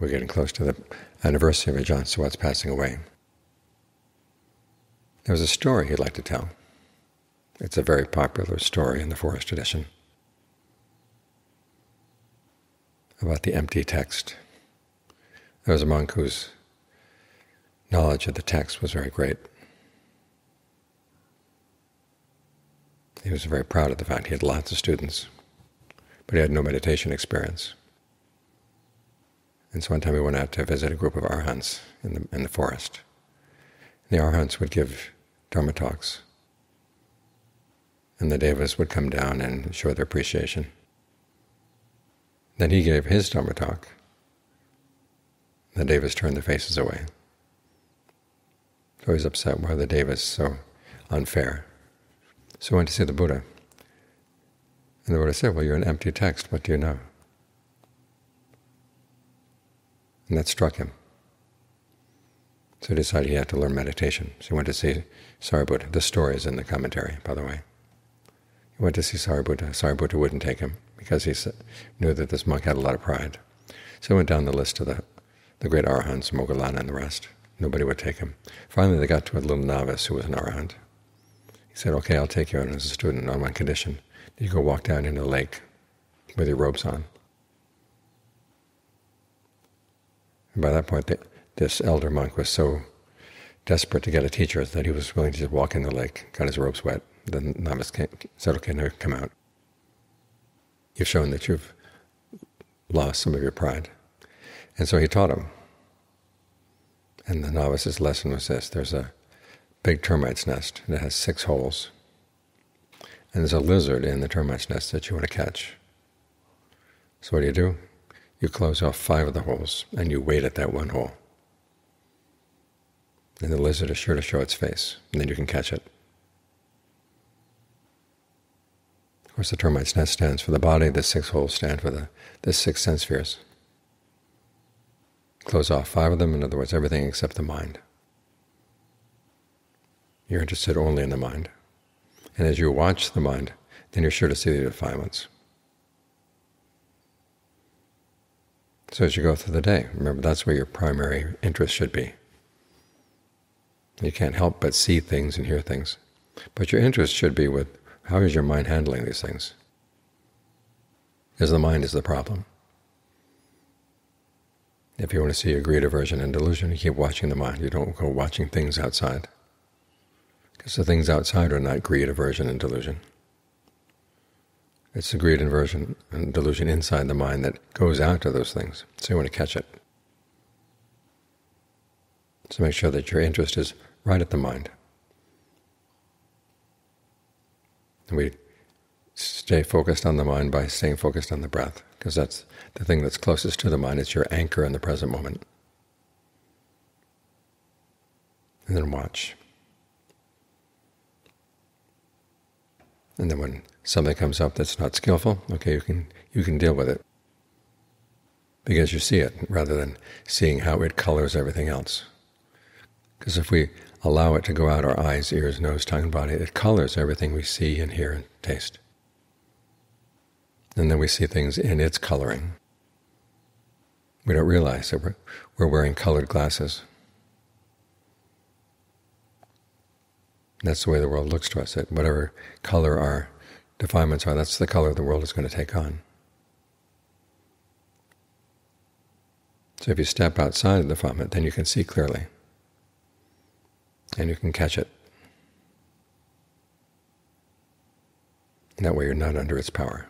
we're getting close to the anniversary of Ajahn Suwat's passing away. There was a story he'd like to tell. It's a very popular story in the forest tradition about the empty text. There was a monk whose knowledge of the text was very great. He was very proud of the fact he had lots of students, but he had no meditation experience. And so one time he went out to visit a group of arhants in the forest. And the arhants would give Dhamma talks, and the devas would come down and show their appreciation. Then he gave his Dhamma talk. The devas turned their faces away. So he was upset, why are the devas so unfair? So he went to see the Buddha. And the Buddha said, well, you're an empty text, what do you know? And that struck him. So he decided he had to learn meditation. So he went to see Sariputta. The story is in the commentary, by the way. He went to see Sariputta. Sariputta wouldn't take him because he knew that this monk had a lot of pride. So he went down the list of the great arahants, Moggallana and the rest. Nobody would take him. Finally they got to a little novice who was an arahant. He said, okay, I'll take you on as a student on one condition. You go walk down into the lake with your robes on. And by that point, this elder monk was so desperate to get a teacher that he was willing to just walk in the lake, got his robes wet. The novice said, okay, now come out. You've shown that you've lost some of your pride. And so he taught him. And the novice's lesson was this: there's a big termite's nest, and it has 6 holes. And there's a lizard in the termite's nest that you want to catch. So what do? You close off 5 of the holes, and you wait at that one hole. And the lizard is sure to show its face, and then you can catch it. Of course, the termite's nest stands for the body, the 6 holes stand for the 6 sense spheres. Close off 5 of them, in other words, everything except the mind. You're interested only in the mind. And as you watch the mind, then you're sure to see the defilements. So as you go through the day, remember that's where your primary interest should be. You can't help but see things and hear things. But your interest should be with how is your mind handling these things? Because the mind is the problem. If you want to see your greed, aversion, and delusion, you keep watching the mind. You don't go watching things outside. Because the things outside are not greed, aversion, and delusion. It's the greed, aversion, and delusion inside the mind that goes out to those things. So you want to catch it. So make sure that your interest is right at the mind. And we stay focused on the mind by staying focused on the breath, because that's the thing that's closest to the mind. It's your anchor in the present moment. And then watch. And then when something comes up that's not skillful, okay, you can deal with it, because you see it rather than seeing how it colors everything else. Because if we allow it to go out our eyes, ears, nose, tongue, and body, it colors everything we see and hear and taste. And then we see things in its coloring. We don't realize that we're wearing colored glasses. That's the way the world looks to us. That whatever color our defilements are, that's the color the world is going to take on. So if you step outside of the defilement, then you can see clearly, and you can catch it. And that way you're not under its power.